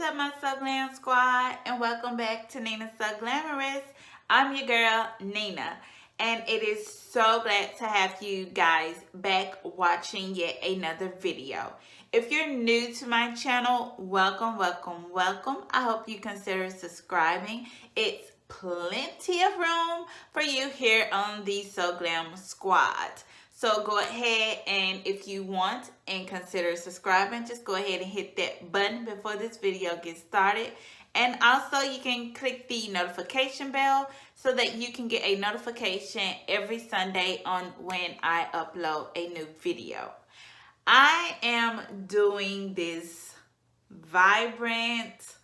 up, my So Glam squad, and welcome back to Nina So Glamorous. I'm your girl, Nina, and it is so glad to have you guys back watching yet another video. If you're new to my channel, welcome, welcome, welcome. I hope you consider subscribing. It's plenty of room for you here on the So Glam squad. So go ahead and if you want and consider subscribing, just go ahead and hit that button before this video gets started. And also you can click the notification bell so that you can get a notification every Sunday on when I upload a new video. I am doing this vibrant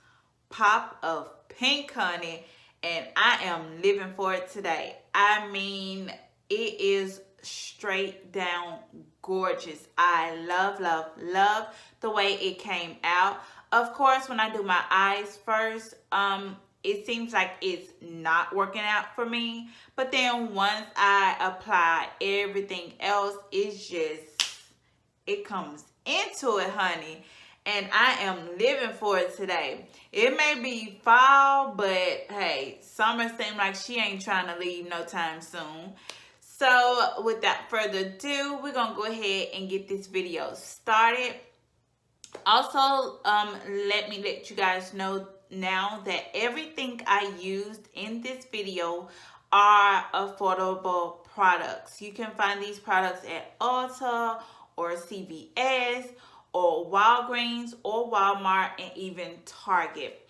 pop of pink, honey, and I am living for it today. I mean, it is straight down gorgeous. I love, love, love the way it came out. Of course, when I do my eyes first, it seems like it's not working out for me. But then once I apply everything else, it comes into it, honey. And I am living for it today. It may be fall, but hey, summer seems like she ain't trying to leave no time soon. So without further ado, we're going to go ahead and get this video started. Also, let me let you guys know now that everything I used in this video are affordable products. You can find these products at Ulta or CVS or Walgreens or Walmart and even Target.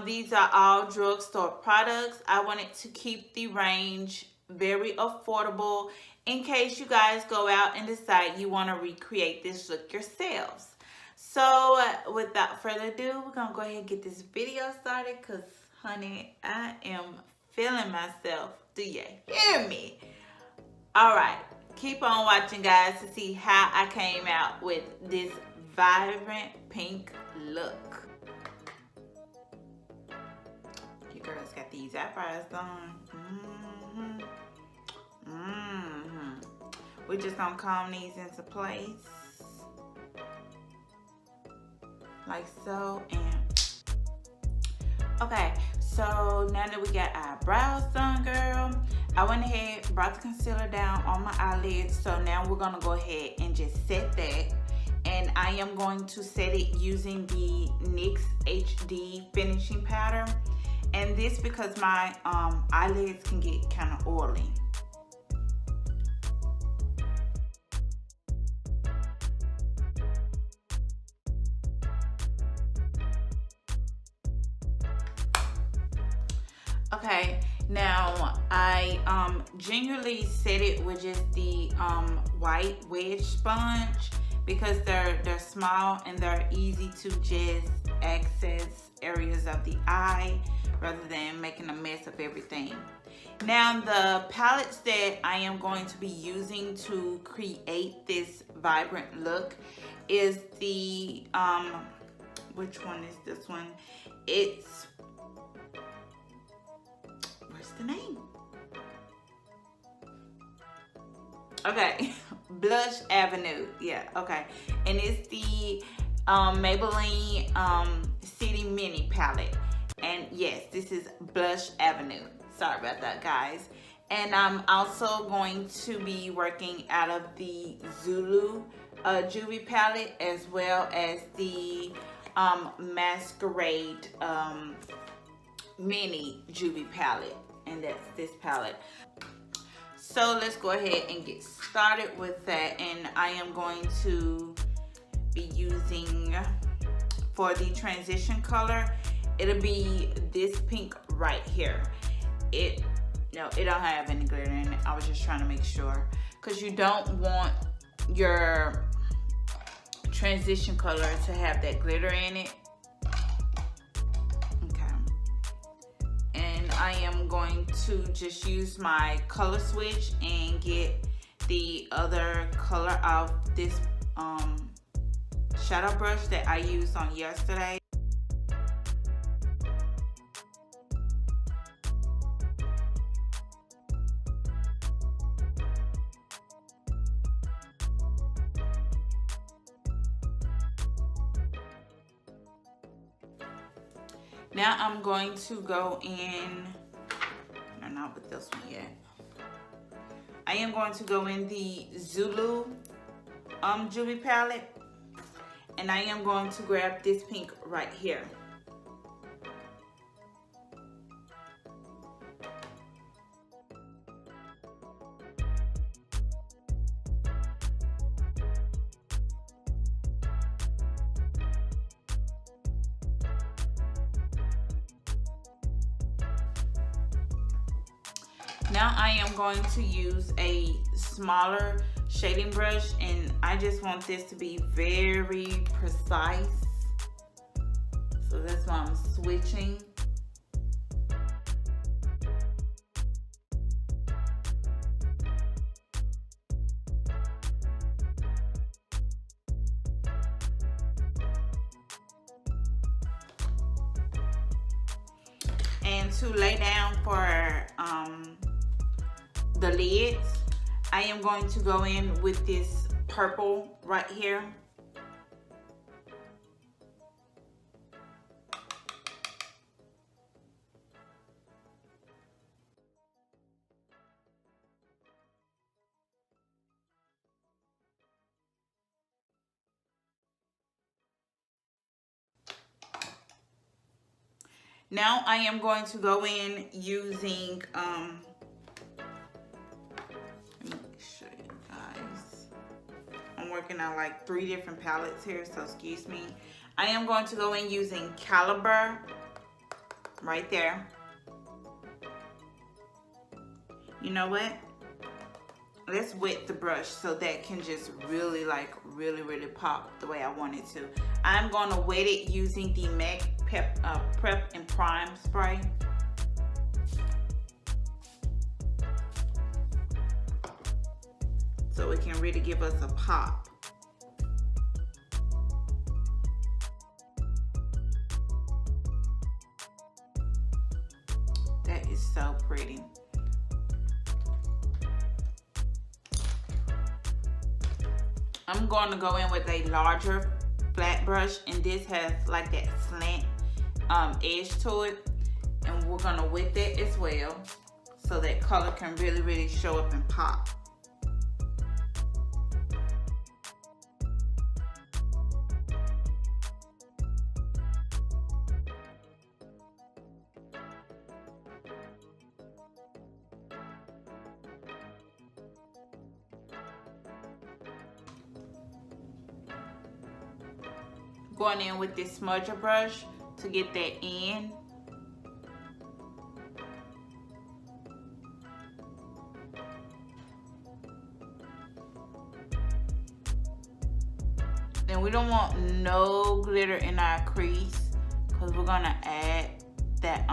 These are all drugstore products. I wanted to keep the range very affordable in case you guys go out and decide you want to recreate this look yourselves. So without further ado, we're gonna go ahead and get this video started because honey, I am feeling myself. Do you hear me? All right, keep on watching, guys, to see how I came out with this vibrant pink look. You girls got these eyebrows on. We're just gonna comb these into place like so. And okay, so now that we got our brows done, girl, I went ahead, brought the concealer down on my eyelids. So now we're gonna go ahead and just set that, and I am going to set it using the NYX HD Finishing Powder. And this because my eyelids can get kind of oily. Okay, now I genuinely set it with just the white wedge sponge because they're small and they're easy to just access areas of the eye rather than making a mess of everything. Now the palettes that I am going to be using to create this vibrant look is the which one is this one? It's, where's the name? Okay, Blush Avenue. Yeah, okay. And it's the Maybelline City Mini palette. And yes, this is Blush Avenue. Sorry about that, guys. And I'm also going to be working out of the Zulu Juvia palette as well as the Masquerade Mini Juvia palette. And that's this palette. So let's go ahead and get started with that. And I am going to be using, for the transition color, it'll be this pink right here. It don't have any glitter in it. I was just trying to make sure, because you don't want your transition color to have that glitter in it. Okay. And I am going to just use my color switch and get the other color of this shadow brush that I used on yesterday. Now I'm going to go in, no, not with this one yet. I am going to go in the Zulu Juvia palette, and I am going to grab this pink right here. Now I am going to use a smaller shading brush, and I just want this to be very precise. So that's why I'm switching. And to lay down for the lids, I am going to go in with this purple right here. Now I am going to go in using working on like 3 different palettes here, so excuse me. I am going to go in using Caliber right there. You know what? Let's wet the brush so that can just really really pop the way I want it to. I'm going to wet it using the MAC Prep and Prime spray. So it can really give us a pop. That is so pretty. I'm going to go in with a larger flat brush, and this has like that slant edge to it, and we're going to wet that as well so that color can really show up and pop. Going in with this smudger brush to get that in. Then we don't want no glitter in our crease because we're gonna add that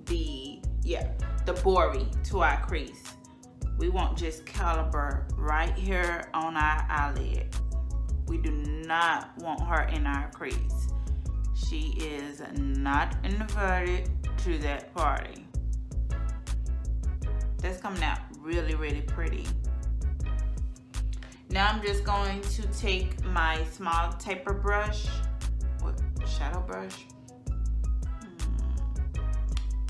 the Baie to our crease. We want just Caliber right here on our eyelid. We do not want her in our crease. She is not invited to that party. That's coming out really pretty. Now I'm just going to take my small taper brush, shadow brush.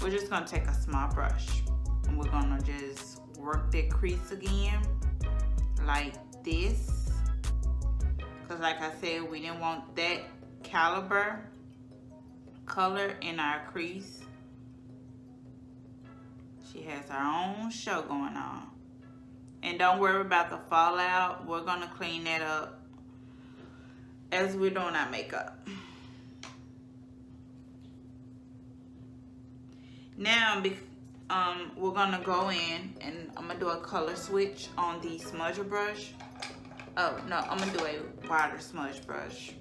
We're just gonna take a small brush and we're gonna just work that crease again like this. Because like I said, we didn't want that Caliber color in our crease. She has her own show going on. And don't worry about the fallout. We're going to clean that up as we're doing our makeup. Now, we're going to go in and I'm going to do a color switch on the smudger brush. Oh, no, I'm going to do a wider smudge brush.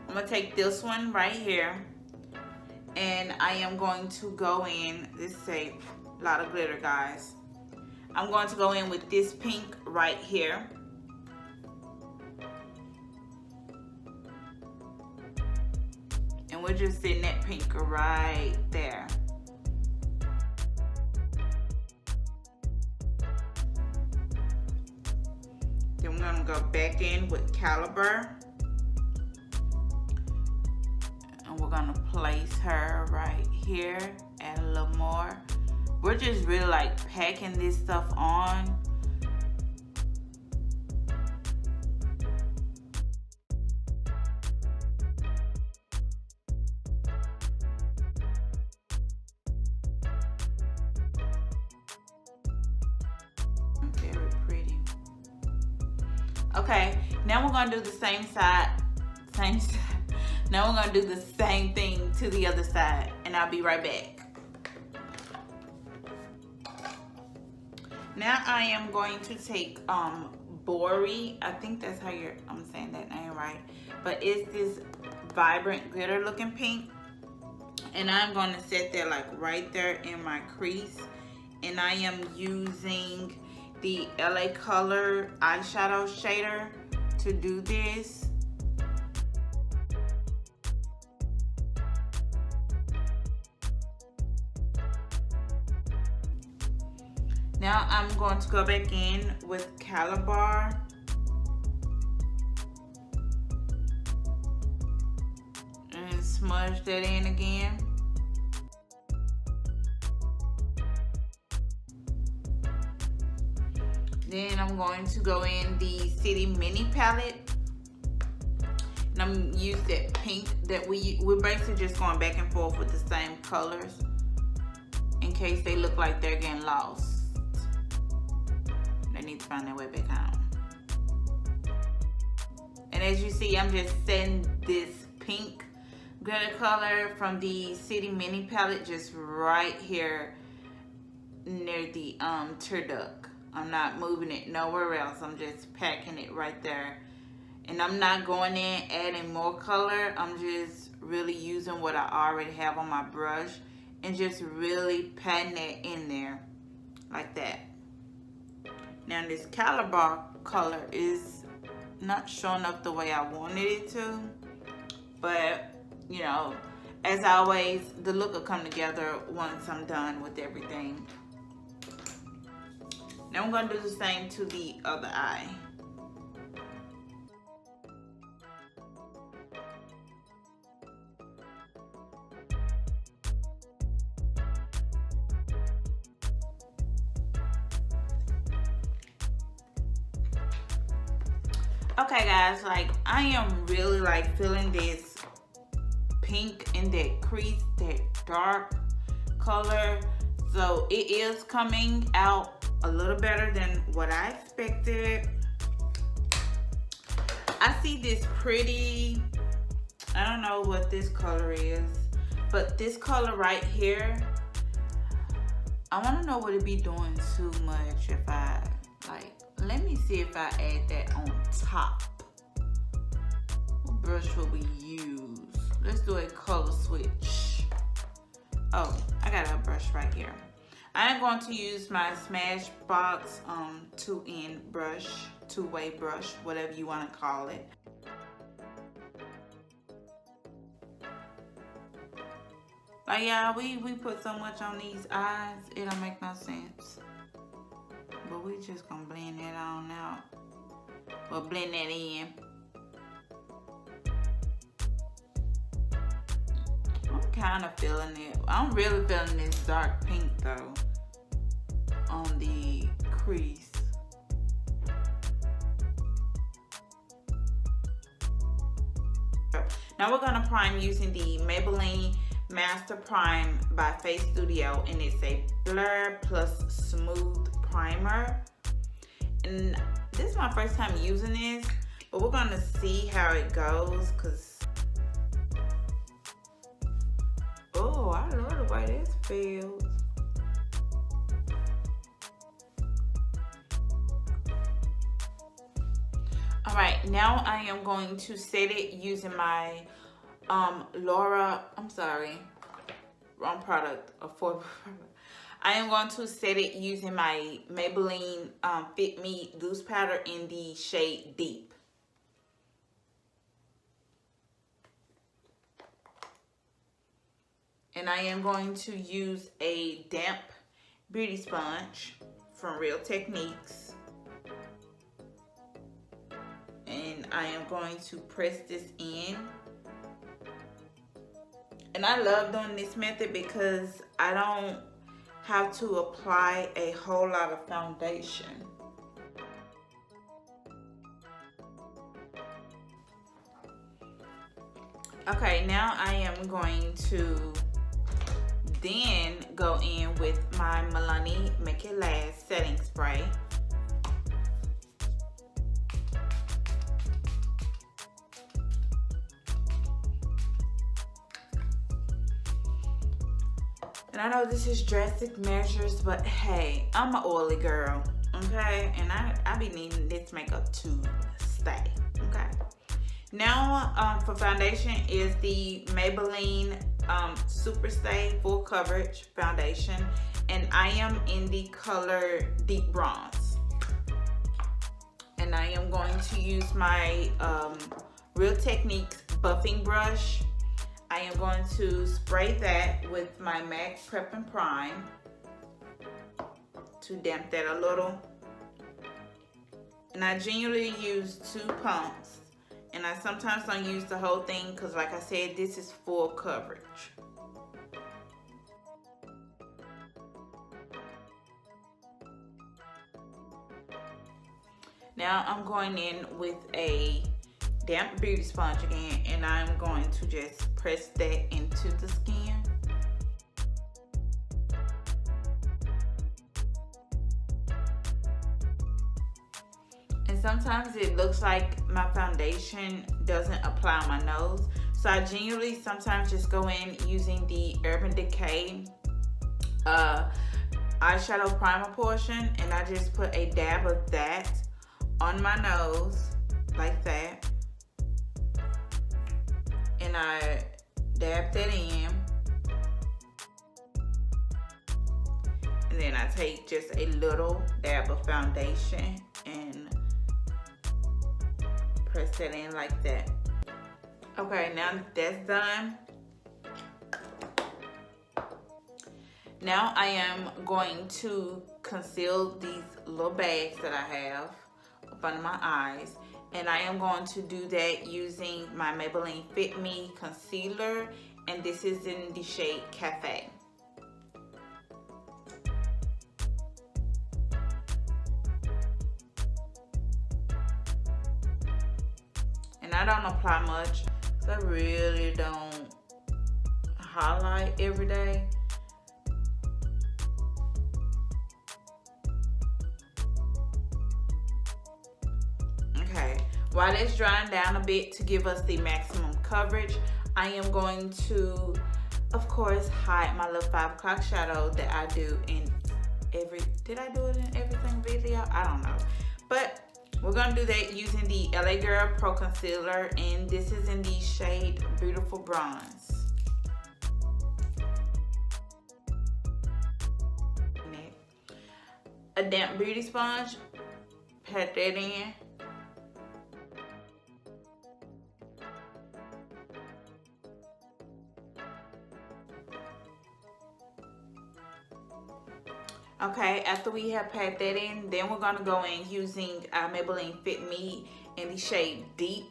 I'm going to take this one right here. And I am going to go in, this is a lot of glitter, guys. I'm going to go in with this pink right here. And we're just setting that pink right there. Then we're gonna go back in with Caliber. And we're gonna place her right here, add a little more. We're just really like packing this stuff on. Very pretty. Okay, now we're gonna do the same side. Now we're gonna do the same thing to the other side, and I'll be right back. Now I am going to take Baie, I think that's how I'm saying that name right, but it's this vibrant glitter looking pink, and I'm going to set that like right there in my crease, and I am using the LA Color eyeshadow shader to do this. Now I'm going to go back in with Calabar. And smudge that in again. Then I'm going to go in the City Mini palette. And I'm use that pink that we're basically just going back and forth with the same colors in case they look like they're getting lost. They need to find their way back home. And as you see, I'm just setting this pink glitter color from the City Mini palette just right here near the turduck. I'm not moving it nowhere else. I'm just packing it right there. And I'm not going in adding more color. I'm just really using what I already have on my brush and just really patting it in there like that. Now this Calabar color is not showing up the way I wanted it to, but you know, as always, the look will come together once I'm done with everything. Now I'm going to do the same to the other eye. Okay guys, like I am really like feeling this pink in that crease, that dark color. So it is coming out a little better than what I expected. I see this pretty, I don't know what this color is, but this color right here, I want to know what it be doing too much if I like. Let me see if I add that on top. What brush will we use? Let's do a color switch. Oh, I got a brush right here. I am going to use my Smashbox 2N brush, two-way brush, whatever you want to call it. But yeah, we put so much on these eyes, it don't make no sense. But we just gonna blend that on out. We'll blend that in. I'm kind of feeling it. I'm really feeling this dark pink though on the crease. Now we're gonna prime using the Maybelline Master Prime by Face Studio, and it's a blur plus smooth primer. And this is my first time using this, but we're gonna see how it goes, cause oh, I love the way this feels. All right, now I am going to set it using my wrong product, I am going to set it using my Maybelline Fit Me Loose Powder in the shade Deep. And I am going to use a damp beauty sponge from Real Techniques. And I am going to press this in. And I love doing this method because I don't have to apply a whole lot of foundation. Okay, now I am going to then go in with my Milani Make It Last setting spray. And I know this is drastic measures, but hey, I'm an oily girl, okay? And I be needing this makeup to stay, okay? Now for foundation is the Maybelline Superstay Full Coverage Foundation. And I am in the color Deep Bronze. And I am going to use my Real Techniques buffing brush. I am going to spray that with my MAC Prep and Prime to damp that a little. And I generally use 2 pumps. And I sometimes don't use the whole thing because, like I said, this is full coverage. Now I'm going in with a damp beauty sponge again, and I'm going to just press that into the skin. And sometimes it looks like my foundation doesn't apply on my nose. So I genuinely sometimes just go in using the Urban Decay eyeshadow primer portion, and I just put a dab of that on my nose like that. And I dab that in. And then I take just a little dab of foundation and press that in like that. Okay, now that's done. Now I am going to conceal these little bags that I have up under my eyes. And I am going to do that using my Maybelline Fit Me Concealer. And this is in the shade Cafe. And I don't apply much because I really don't highlight every day. While it's drying down a bit to give us the maximum coverage, I am going to, of course, hide my little 5 o'clock shadow that I do in every, did I do it in every single video? I don't know. But we're going to do that using the LA Girl Pro Concealer, and this is in the shade Beautiful Bronze. A damp beauty sponge, pat that in. Okay, after we have pat that in, then we're gonna go in using Maybelline Fit Me in the shade Deep,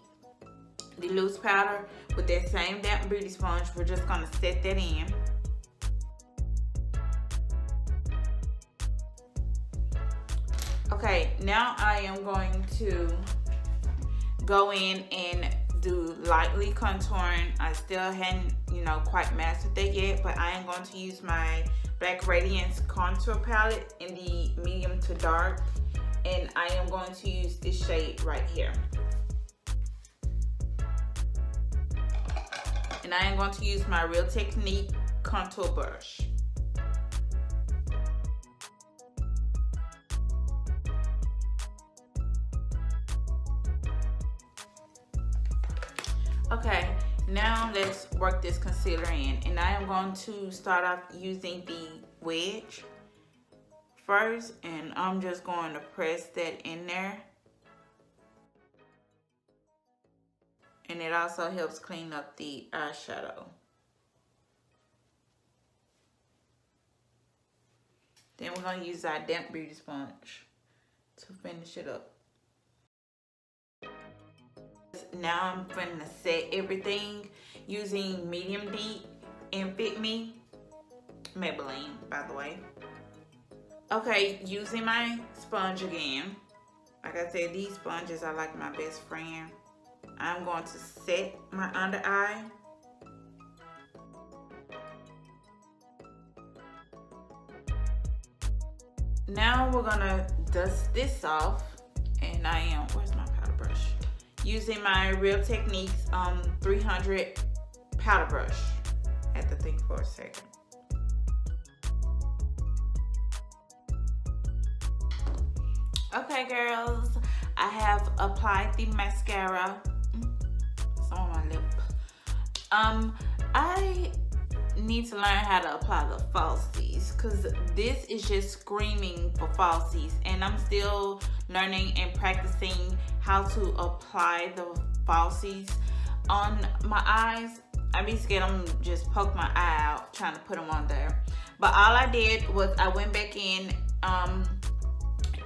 the loose powder, with that same damp beauty sponge. We're just gonna set that in. Okay, now I am going to go in and do lightly contouring. I still hadn't, quite mastered that yet, but I am going to use my Black Radiance contour palette in the medium to dark, and I am going to use this shade right here. And I am going to use my Real Technique contour brush. Okay, now let's work this concealer in, and I am going to start off using the wedge first, and I'm just going to press that in there. And it also helps clean up the eyeshadow. Then we're going to use our damp beauty sponge to finish it up. Now I'm going to set everything using medium deep and Fit Me. Maybelline, by the way. Okay, using my sponge again. Like I said, these sponges are like my best friend. I'm going to set my under eye. Now we're gonna dust this off, and I am, where's my powder brush? Using my Real Techniques 300 powder brush. I had to think for a second. Okay, girls, I have applied the mascara. It's on my lip. I need to learn how to apply the falsies, because this is just screaming for falsies, and I'm still learning and practicing how to apply the falsies on my eyes. I be scared I'm just poke my eye out trying to put them on there. But all I did was I went back in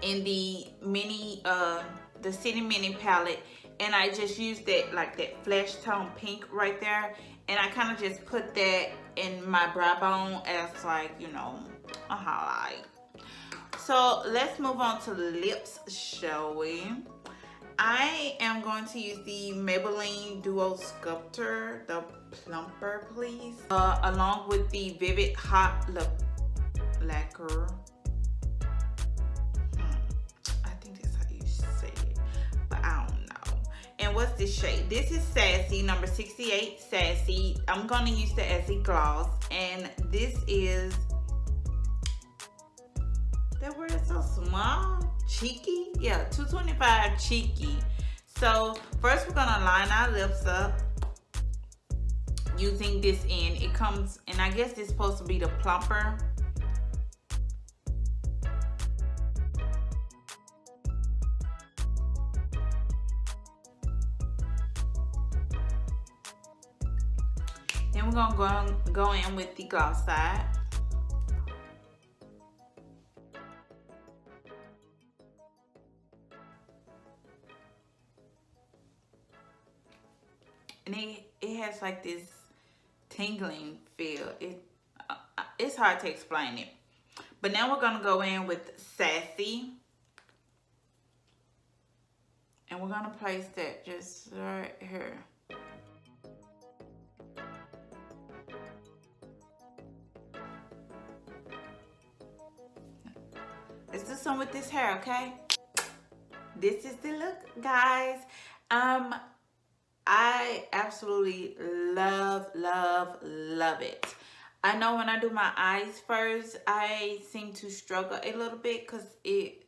the mini the City Mini palette, and I just used that, like that flesh tone pink right there, and I kind of just put that in my brow bone as, like, you know, a highlight. So let's move on to the lips, shall we? I am going to use the Maybelline Duo Sculptor, the Plumper, please, along with the Vivid Hot Lip Lacquer. I think that's how you say it, but I don't know. And what's this shade? This is Sassy, number 68, Sassy. I'm going to use the as a gloss, and this is, that word is so small. Cheeky? Yeah, 225 Cheeky. So first we're gonna line our lips up using this end. It comes, and I guess it's supposed to be the Plumper. Then we're gonna go in with the gloss side. And it has like this tingling feel. It's hard to explain it. But now we're gonna go in with Sassy, and we're gonna place that just right here. Let's do some with this hair, okay? This is the look, guys. I absolutely love it. I know when I do my eyes first, I seem to struggle a little bit because it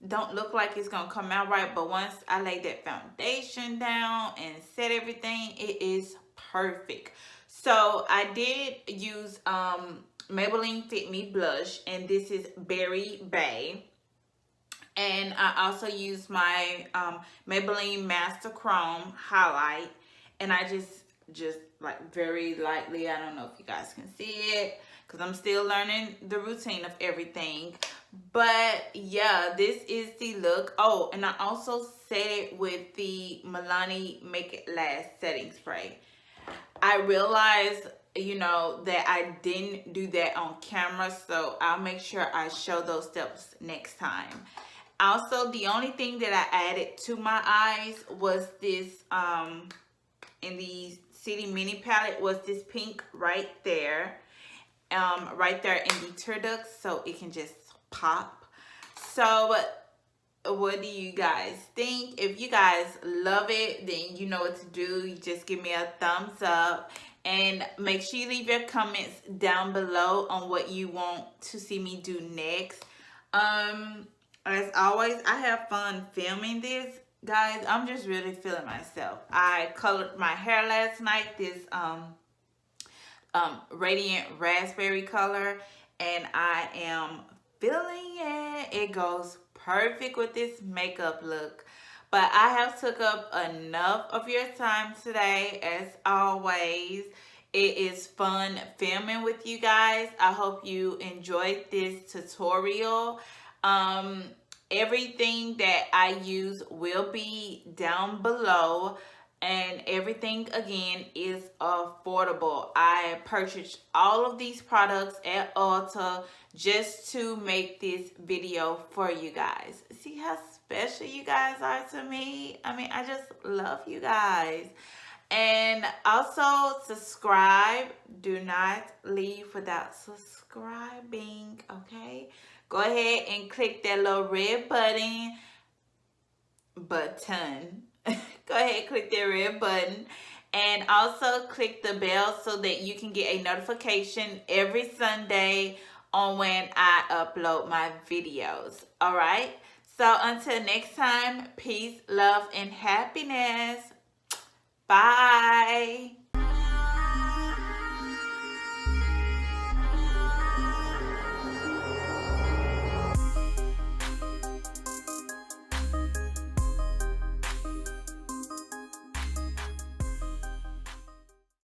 don't look like it's gonna come out right, but once I lay that foundation down and set everything, it is perfect. So I did use Maybelline Fit Me blush, and this is Berry Baie. And I also used my Maybelline Master Chrome highlight, and I just like very lightly, I don't know if you guys can see it because I'm still learning the routine of everything, but yeah, this is the look. Oh, and I also set it with the Milani Make It Last setting spray. I realized, you know, that I didn't do that on camera, so I'll make sure I show those steps next time. Also, the only thing that I added to my eyes was this, in the City Mini palette, was this pink right there. Right there in the tear ducts, so it can just pop. So, what do you guys think? If you guys love it, then you know what to do. You just give me a thumbs up. And make sure you leave your comments down below on what you want to see me do next. As always, I have fun filming this, guys. I'm just really feeling myself. I colored my hair last night, this Radiant Raspberry color, and I am feeling it. It goes perfect with this makeup look. But I have took up enough of your time today. As always, it is fun filming with you guys. I hope you enjoyed this tutorial. Everything that I use will be down below, and everything again is affordable. I purchased all of these products at Ulta just to make this video for you guys. See how special you guys are to me? I mean, I just love you guys. And also subscribe. Do not leave without subscribing, okay? Go ahead and click that little red button. Go ahead, click that red button. And also click the bell so that you can get a notification every Sunday on when I upload my videos. All right? So until next time, peace, love, and happiness. Bye.